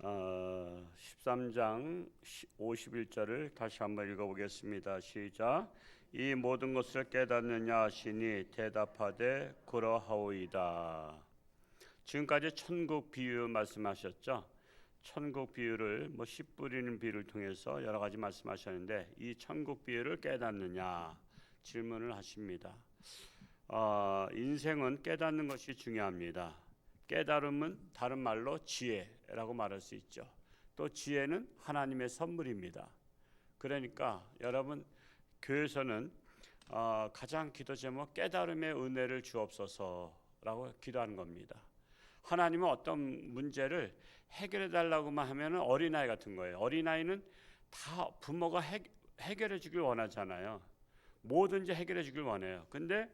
13장 51절을 다시 한번 읽어보겠습니다. 시작. 이 모든 것을 깨닫느냐 하시니 대답하되 그러하오이다. 지금까지 천국 비유 말씀하셨죠. 천국 비유를 씨 뿌리는 비유를 통해서 여러 가지 말씀하셨는데 이 천국 비유를 깨닫느냐 질문을 하십니다. 인생은 깨닫는 것이 중요합니다. 깨달음은 다른 말로 지혜라고 말할 수 있죠. 또 지혜는 하나님의 선물입니다. 그러니까 여러분 교회에서는 가장 기도 제목 깨달음의 은혜를 주옵소서라고 기도하는 겁니다. 하나님은 어떤 문제를 해결해 달라고만 하면 어린아이 같은 거예요. 어린아이는 다 부모가 해결해 주길 원하잖아요. 뭐든지 해결해 주길 원해요. 근데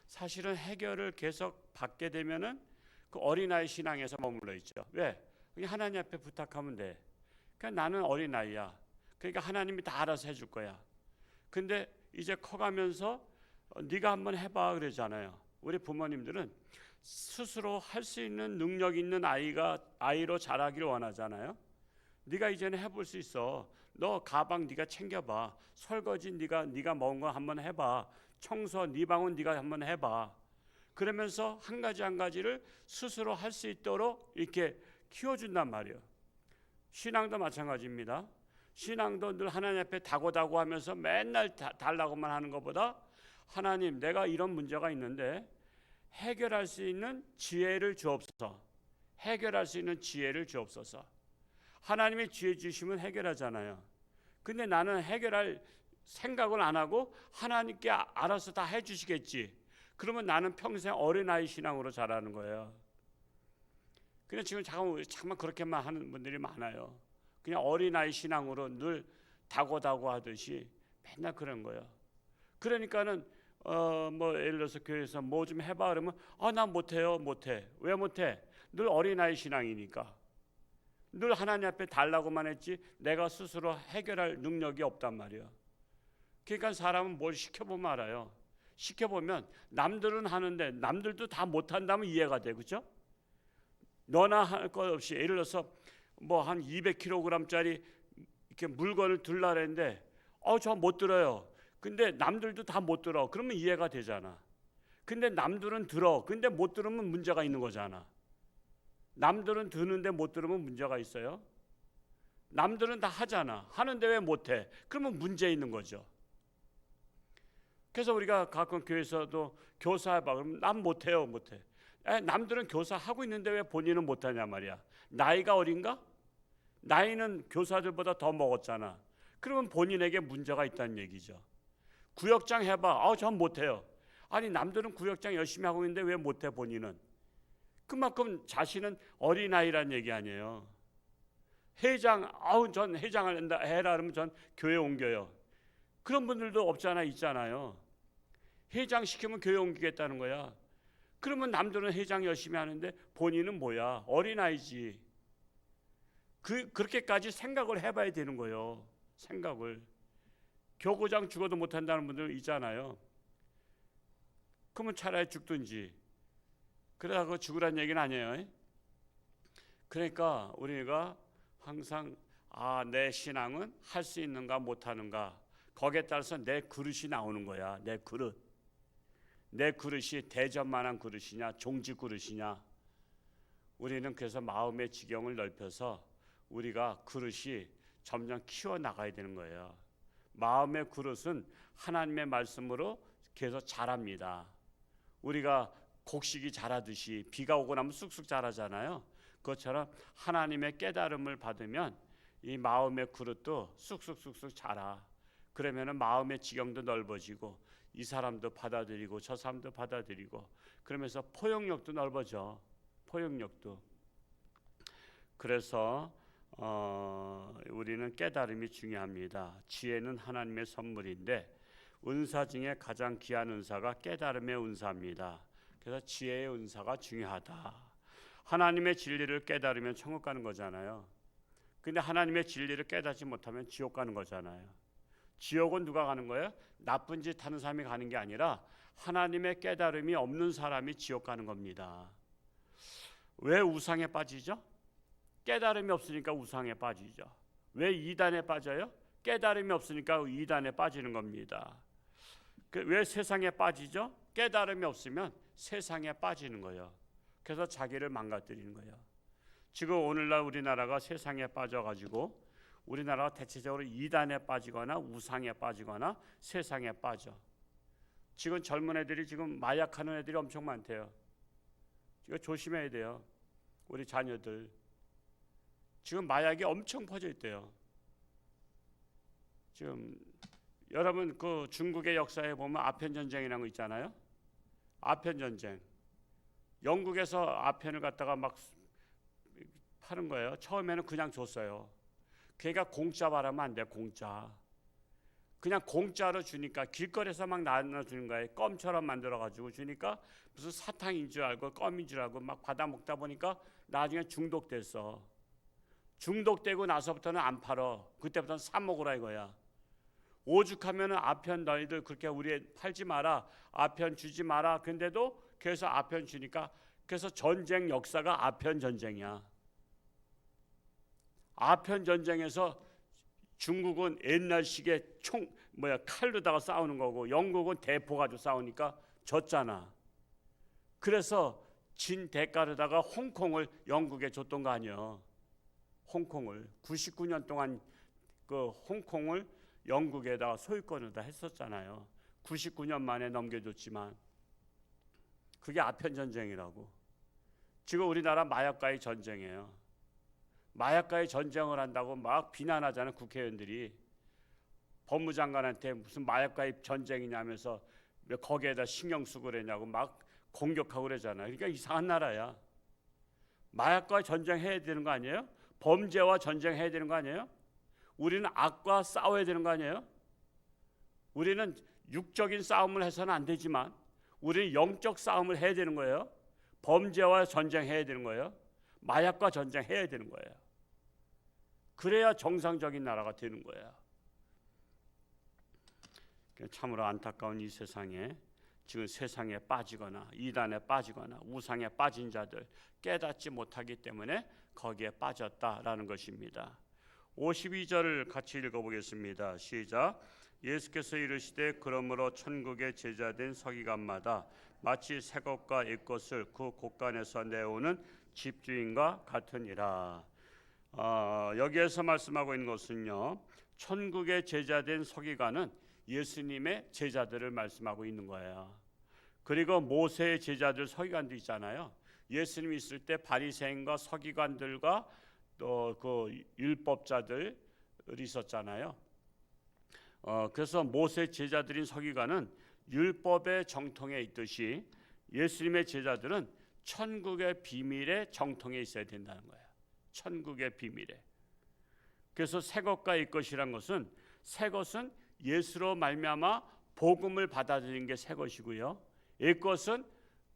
사실은 해결을 계속 받게 되면은 그 어린아이 신앙에서 머물러 있죠. 왜? 그냥 하나님 앞에 부탁하면 돼. 그러니까 나는 어린아이야. 그러니까 하나님이 다 알아서 해줄 거야. 근데 이제 커가면서 네가 한번 해봐 그러잖아요. 우리 부모님들은 스스로 할 수 있는 능력 있는 아이로 자라기를 원하잖아요. 네가 이제는 해볼 수 있어. 너 가방 네가 챙겨봐. 설거지 네가 먹은 거 한번 해봐. 청소 네 방은 네가 한번 해봐. 그러면서 한 가지 한 가지를 스스로 할 수 있도록 이렇게 키워준단 말이에요. 신앙도 마찬가지입니다. 신앙도 늘 하나님 앞에 다고다고 하면서 맨날 달라고만 하는 것보다 하나님 내가 이런 문제가 있는데 해결할 수 있는 지혜를 주옵소서. 해결할 수 있는 지혜를 주옵소서. 하나님이 지혜 주시면 해결하잖아요. 근데 나는 해결할 생각을 안 하고 하나님께 알아서 다 해주시겠지. 그러면 나는 평생 어린아이 신앙으로 자라는 거예요. 그냥 지금 잠깐만 그렇게만 하는 분들이 많아요. 그냥 어린아이 신앙으로 늘 다고다고 하듯이 맨날 그런 거예요. 그러니까는 예를 들어서 교회에서 뭐 좀 해봐 그러면 나 못해요. 못해. 왜 못해? 늘 어린아이 신앙이니까. 늘 하나님 앞에 달라고만 했지 내가 스스로 해결할 능력이 없단 말이에요. 그러니까 사람은 뭘 시켜보면 알아요. 시켜보면 남들은 하는데 남들도 다 못한다면 이해가 돼. 그렇죠? 너나 할 것 없이 예를 들어서 한 200kg짜리 이렇게 물건을 들라 그랬는데 저 못 들어요. 근데 남들도 다 못 들어. 그러면 이해가 되잖아. 근데 남들은 들어. 근데 못 들으면 문제가 있는 거잖아. 남들은 드는데 못 들으면 문제가 있어요. 남들은 다 하잖아. 하는데 왜 못해? 그러면 문제 있는 거죠. 그래서 우리가 가끔 교회에서도 교사해봐. 그러면 난 못해요. 못해. 남들은 교사하고 있는데 왜 본인은 못하냐 말이야. 나이가 어린가? 나이는 교사들보다 더 먹었잖아. 그러면 본인에게 문제가 있다는 얘기죠. 구역장 해봐. 전 못해요. 아니 남들은 구역장 열심히 하고 있는데 왜 못해 본인은? 그만큼 자신은 어린아이란 얘기 아니에요. 회장, 전 회장을 한다 해라 그러면 전 교회 옮겨요. 그런 분들도 없잖아. 있잖아요. 회장 시키면 교회 옮기겠다는 거야. 그러면 남들은 회장 열심히 하는데 본인은 뭐야? 어린아이지. 그렇게까지 생각을 해봐야 되는 거예요. 생각을. 교구장 죽어도 못한다는 분들 있잖아요. 그러면 차라리 죽든지. 그러다가 죽으란 얘기는 아니에요. 그러니까 우리가 항상 내 신앙은 할 수 있는가 못하는가 거기에 따라서 내 그릇이 나오는 거야. 내 그릇. 내 그릇이 대접만한 그릇이냐 종지 그릇이냐. 우리는 그래서 마음의 지경을 넓혀서 우리가 그릇이 점점 키워나가야 되는 거예요. 마음의 그릇은 하나님의 말씀으로 계속 자랍니다. 우리가 곡식이 자라듯이 비가 오고 나면 쑥쑥 자라잖아요. 그것처럼 하나님의 깨달음을 받으면 이 마음의 그릇도 쑥쑥 자라. 그러면은 마음의 지경도 넓어지고 이 사람도 받아들이고 저 사람도 받아들이고 그러면서 포용력도 넓어져. 포용력도. 그래서 우리는 깨달음이 중요합니다. 지혜는 하나님의 선물인데 은사 중에 가장 귀한 은사가 깨달음의 은사입니다. 그래서 지혜의 은사가 중요하다. 하나님의 진리를 깨달으면 천국 가는 거잖아요. 근데 하나님의 진리를 깨닫지 못하면 지옥 가는 거잖아요. 지옥은 누가 가는 거예요? 나쁜 짓 하는 사람이 가는 게 아니라 하나님의 깨달음이 없는 사람이 지옥 가는 겁니다. 왜 우상에 빠지죠? 깨달음이 없으니까 우상에 빠지죠. 왜 이단에 빠져요? 깨달음이 없으니까 이단에 빠지는 겁니다. 왜 세상에 빠지죠? 깨달음이 없으면 세상에 빠지는 거예요. 그래서 자기를 망가뜨리는 거예요. 지금 오늘날 우리나라가 세상에 빠져가지고 우리나라가 대체적으로 이단에 빠지거나 우상에 빠지거나 세상에 빠져. 지금 젊은 애들이 지금 마약하는 애들이 엄청 많대요. 이거 조심해야 돼요. 우리 자녀들. 지금 마약이 엄청 퍼져 있대요. 지금 여러분 그 중국의 역사에 보면 아편 전쟁이라는 거 있잖아요. 아편 전쟁. 영국에서 아편을 갖다가 막 파는 거예요. 처음에는 그냥 줬어요. 걔가 공짜 바라면 안 돼. 공짜. 그냥 공짜로 주니까 길거리에서 막 나눠주는 거예요. 껌처럼 만들어가지고 주니까 무슨 사탕인 줄 알고 껌인 줄 알고 막 받아 먹다 보니까 나중에 중독됐어. 중독되고 나서부터는 안 팔어. 그때부터는 사 먹으라 이거야. 오죽하면은 아편 너희들 그렇게 우리 팔지 마라. 아편 주지 마라. 근데도 그래서 아편 주니까 그래서 전쟁 역사가 아편 전쟁이야. 아편 전쟁에서 중국은 옛날식의 칼로다가 싸우는 거고 영국은 대포 가지고 싸우니까 졌잖아. 그래서 진 대가로다가 홍콩을 영국에 줬던 거 아니야. 홍콩을 99년 동안 그 홍콩을 영국에다가 소유권을 다 했었잖아요. 99년 만에 넘겨줬지만 그게 아편 전쟁이라고. 지금 우리나라 마약과의 전쟁이에요. 마약과의 전쟁을 한다고 막 비난하잖아요. 국회의원들이. 법무장관한테 무슨 마약과의 전쟁이냐면서 거기에다 신경 쓰고 그러냐고 막 공격하고 그러잖아요. 그러니까 이상한 나라야. 마약과 전쟁해야 되는 거 아니에요? 범죄와 전쟁해야 되는 거 아니에요? 우리는 악과 싸워야 되는 거 아니에요? 우리는 육적인 싸움을 해서는 안 되지만 우리는 영적 싸움을 해야 되는 거예요. 범죄와 전쟁해야 되는 거예요. 마약과 전쟁해야 되는 거예요. 그래야 정상적인 나라가 되는 거예요. 참으로 안타까운 이 세상에 지금 세상에 빠지거나 이단에 빠지거나 우상에 빠진 자들 깨닫지 못하기 때문에 거기에 빠졌다라는 것입니다. 52절을 같이 읽어보겠습니다. 시작. 예수께서 이르시되 그러므로 천국의 제자된 서기관마다 마치 새 것과 옛 것을 그 곳간에서 내오는 집주인과 같으니라. 여기에서 말씀하고 있는 것은요, 천국의 제자된 서기관은 예수님의 제자들을 말씀하고 있는 거예요. 그리고 모세의 제자들 서기관도 있잖아요. 예수님 있을 때 바리새인과 서기관들과 또 그 율법자들이 있었잖아요. 그래서 모세 제자들인 서기관은 율법의 정통에 있듯이 예수님의 제자들은 천국의 비밀의 정통에 있어야 된다는 거예요. 천국의 비밀에. 그래서 새 것과 옛 것이란 것은 새 것은 예수로 말미암아 복음을 받아들인 게 새 것이고요. 옛 것은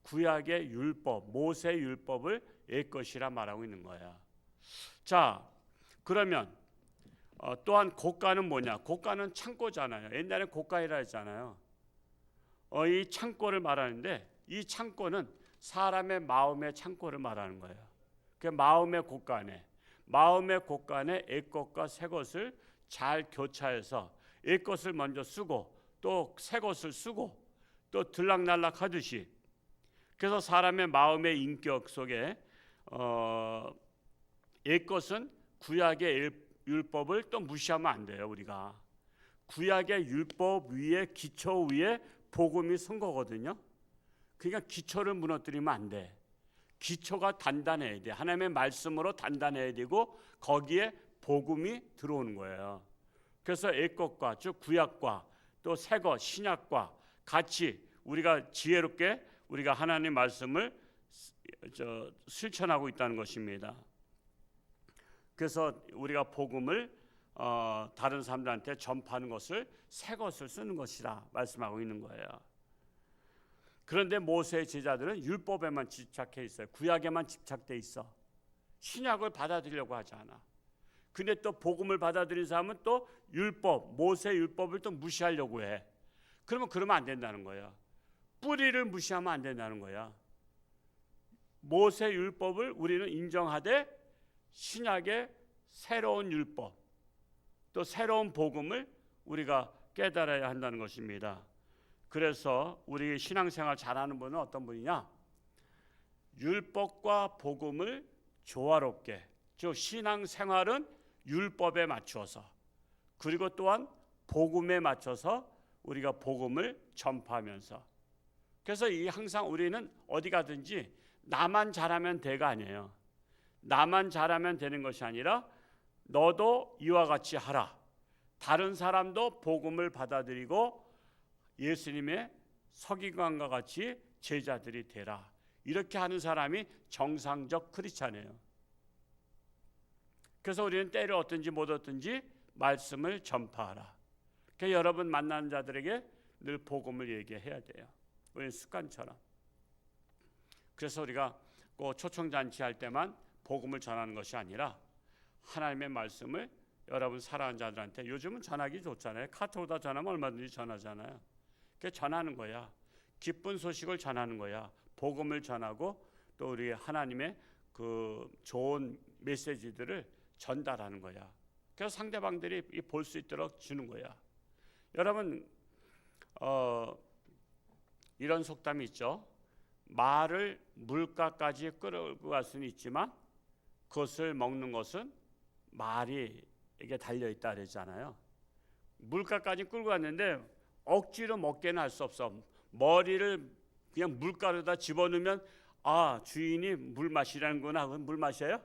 구약의 율법, 모세 율법을 옛 것이라 말하고 있는 거예요. 자, 그러면 또한 고가는 뭐냐? 고가는 창고잖아요. 옛날에 고가이라 했잖아요. 이 창고를 말하는데 이 창고는 사람의 마음의 창고를 말하는 거예요. 그 마음의 곳간에 옛 것과 새 것을 잘 교차해서 옛 것을 먼저 쓰고 또 새 것을 쓰고 또 들락날락 하듯이, 그래서 사람의 마음의 인격 속에 옛 것은 구약의 율법을 또 무시하면 안 돼요. 우리가 구약의 율법 위에 기초 위에 복음이 선 거거든요. 그러니까 기초를 무너뜨리면 안 돼. 기초가 단단해야 돼. 하나님의 말씀으로 단단해야 되고 거기에 복음이 들어오는 거예요. 그래서 옛 것과 즉 구약과 또 새 것 신약과 같이 우리가 지혜롭게 우리가 하나님 말씀을 실천하고 있다는 것입니다. 그래서 우리가 복음을 다른 사람들한테 전파하는 것을 새 것을 쓰는 것이라 말씀하고 있는 거예요. 그런데 모세의 제자들은 율법에만 집착해 있어요. 구약에만 집착돼 있어. 신약을 받아들이려고 하지 않아. 근데 또 복음을 받아들인 사람은 또 율법, 모세 율법을 또 무시하려고 해. 그러면 안 된다는 거야. 뿌리를 무시하면 안 된다는 거야. 모세 율법을 우리는 인정하되 신약의 새로운 율법, 또 새로운 복음을 우리가 깨달아야 한다는 것입니다. 그래서 우리 신앙생활 잘하는 분은 어떤 분이냐? 율법과 복음을 조화롭게, 즉 신앙생활은 율법에 맞추어서, 그리고 또한 복음에 맞춰서 우리가 복음을 전파하면서, 그래서 이 항상 우리는 어디 가든지 나만 잘하면 돼가 아니에요. 나만 잘하면 되는 것이 아니라 너도 이와 같이 하라. 다른 사람도 복음을 받아들이고 예수님의 서기관과 같이 제자들이 되라. 이렇게 하는 사람이 정상적 크리스찬이에요. 그래서 우리는 때를 얻든지 못 얻든지 말씀을 전파하라. 그러니까 여러분 만나는 자들에게 늘 복음을 얘기해야 돼요. 우리는 습관처럼. 그래서 우리가 꼭 초청잔치 할 때만 복음을 전하는 것이 아니라 하나님의 말씀을 여러분 사랑하는 자들한테, 요즘은 전하기 좋잖아요. 카톡으로 전하면 얼마든지 전하잖아요. 그러니까 전하는 거야. 기쁜 소식을 전하는 거야. 복음을 전하고 또 우리 하나님의 그 좋은 메시지들을 전달하는 거야. 그래서 상대방들이 볼 수 있도록 주는 거야. 여러분 이런 속담이 있죠. 말을 물가까지 끌고 갈 수는 있지만 그것을 먹는 것은 말이에게 달려있다 그러잖아요. 물가까지 끌고 갔는데 억지로 먹게는 할 수 없어. 머리를 그냥 물가로다 집어넣으면 아, 주인이 물 마시라는구나. 물 마셔요?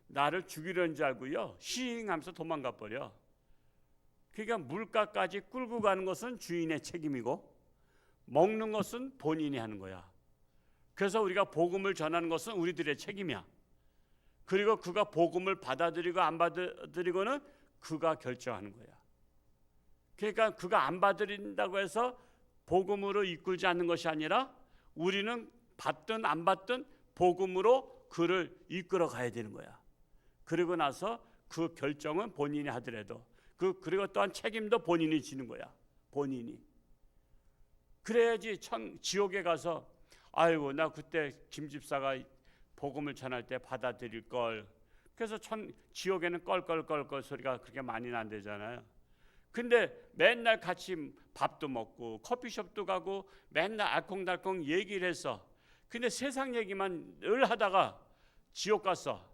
나를 죽이려는 줄 알고요, 싱 하면서 도망가 버려. 그러니까 물가까지 끌고 가는 것은 주인의 책임이고 먹는 것은 본인이 하는 거야. 그래서 우리가 복음을 전하는 것은 우리들의 책임이야. 그리고 그가 복음을 받아들이고 안 받아들이고는 그가 결정하는 거야. 그러니까 그가 안 받아들인다고 해서 복음으로 이끌지 않는 것이 아니라 우리는 받든 안 받든 복음으로 그를 이끌어 가야 되는 거야. 그리고 나서 그 결정은 본인이 하더라도 그리고 또한 책임도 본인이 지는 거야. 본인이. 그래야지 지옥에 가서 아이고 나 그때 김 집사가 복음을 전할 때 받아들일 걸. 그래서 지옥에는 껄껄껄껄 소리가 그렇게 많이 난대잖아요. 근데 맨날 같이 밥도 먹고 커피숍도 가고 맨날 알콩달콩 얘기를 했어. 근데 세상 얘기만 늘 하다가 지옥 갔어.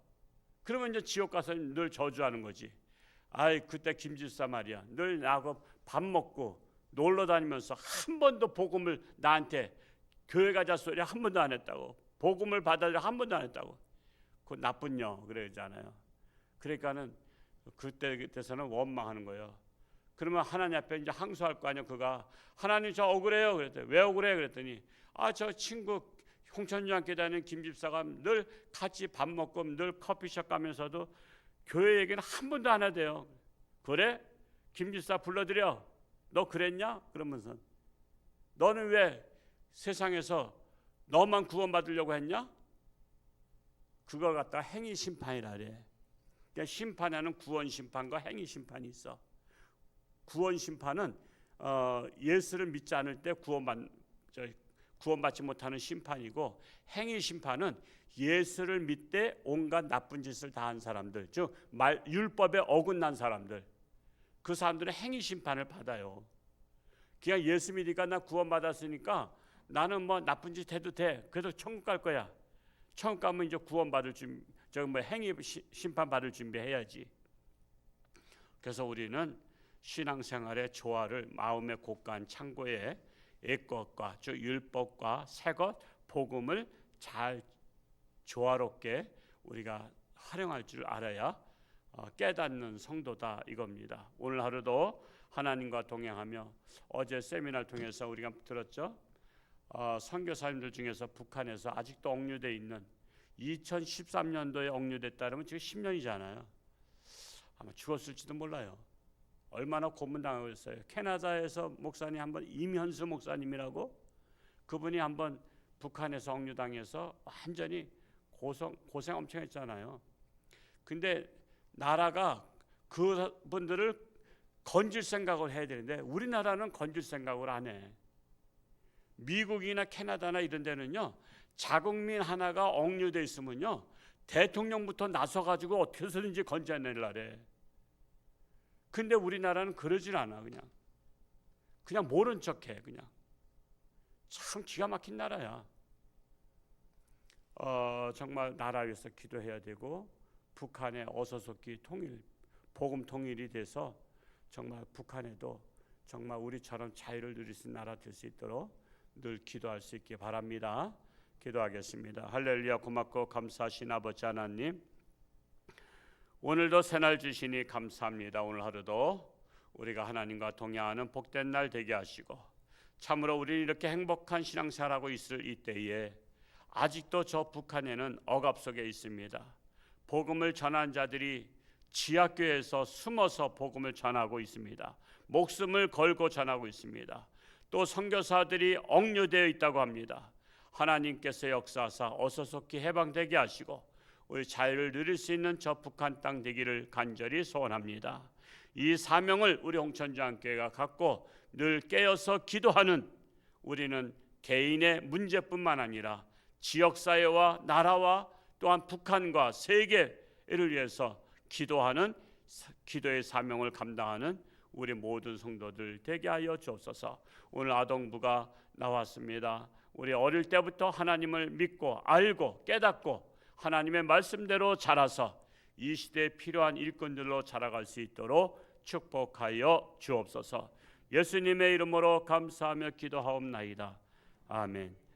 그러면 이제 지옥 가서 늘 저주하는 거지. 아이 그때 김 집사 말이야, 늘 나하고 밥 먹고 놀러 다니면서 한 번도 복음을 나한테 교회 가자 소리 한 번도 안 했다고, 복음을 받아들여 한 번도 안 했다고. 그 나쁜 녀 그러잖아요. 그러니까는 그때서는 원망하는 거예요. 그러면 하나님 앞에 이제 항소할 거 아니에요. 그가 하나님 저 억울해요 그랬더니 왜 억울해 그랬더니 아 저 친구 홍천중학교 다니는 김 집사가 늘 같이 밥 먹고 늘 커피숍 가면서도 교회 얘기는 한 번도 안 하대요. 그래? 김 집사 불러드려. 너 그랬냐? 그러면서 너는 왜 세상에서 너만 구원받으려고 했냐? 그걸 갖다가 행위 심판이라 그래. 그러니까 심판에는 구원 심판과 행위 심판이 있어. 구원 심판은 예수를 믿지 않을 때 구원받지 못하는 심판이고, 행위 심판은 예수를 믿되 온갖 나쁜 짓을 다한 사람들, 즉 율법에 어긋난 사람들, 그 사람들은 행위 심판을 받아요. 그냥 예수 믿으니까 나 구원받았으니까 나는 뭐 나쁜 짓 해도 돼. 그래도 천국 갈 거야. 천국 가면 이제 구원받을 행위 심판 받을 준비해야지. 그래서 우리는 신앙생활의 조화를 마음의 곳간 창고에 옛것과 즉 율법과 새것 복음을 잘 조화롭게 우리가 활용할 줄 알아야 깨닫는 성도다 이겁니다. 오늘 하루도 하나님과 동행하며, 어제 세미나를 통해서 우리가 들었죠. 선교사님들 중에서 북한에서 아직도 억류되어 있는, 2013년도에 억류됐다면 지금 10년이잖아요. 아마 죽었을지도 몰라요. 얼마나 고문당하고 있어요. 캐나다에서 목사님 한번, 임현수 목사님이라고, 그분이 한번 북한에서 억류당해서 완전히 고생 엄청 했잖아요. 근데 나라가 그분들을 건질 생각을 해야 되는데 우리나라는 건질 생각을 안 해. 미국이나 캐나다나 이런 데는요, 자국민 하나가 억류돼 있으면요 대통령부터 나서가지고 어떻게 해서든지 건져내려래. 근데 우리나라는 그러질 않아. 그냥 모른 척해. 그냥 참 기가 막힌 나라야. 정말 나라 위해서 기도해야 되고, 북한의 어서속히 통일, 복음 통일이 돼서 정말 북한에도 정말 우리처럼 자유를 누릴 수 있는 나라 될 수 있도록 늘 기도할 수 있기 바랍니다. 기도하겠습니다. 할렐루야. 고맙고 감사하신 아버지 하나님, 오늘도 새날 주시니 감사합니다. 오늘 하루도 우리가 하나님과 동행하는 복된 날 되게 하시고, 참으로 우리는 이렇게 행복한 신앙생활하고 있을 이때에 아직도 저 북한에는 억압 속에 있습니다. 복음을 전한 자들이 지하교회에서 숨어서 복음을 전하고 있습니다. 목숨을 걸고 전하고 있습니다. 또 선교사들이 억류되어 있다고 합니다. 하나님께서 역사하사 어서속히 해방되게 하시고 우리 자유를 누릴 수 있는 저 북한 땅 되기를 간절히 소원합니다. 이 사명을 우리 홍천주안교회가 갖고 늘 깨어서 기도하는, 우리는 개인의 문제뿐만 아니라 지역사회와 나라와 또한 북한과 세계를 위해서 기도하는, 기도의 사명을 감당하는 우리 모든 성도들 되게 하여 주옵소서. 오늘 아동부가 나왔습니다. 우리 어릴 때부터 하나님을 믿고 알고 깨닫고 하나님의 말씀대로 자라서 이 시대에 필요한 일꾼들로 자라갈 수 있도록 축복하여 주옵소서. 예수님의 이름으로 감사하며 기도하옵나이다. 아멘.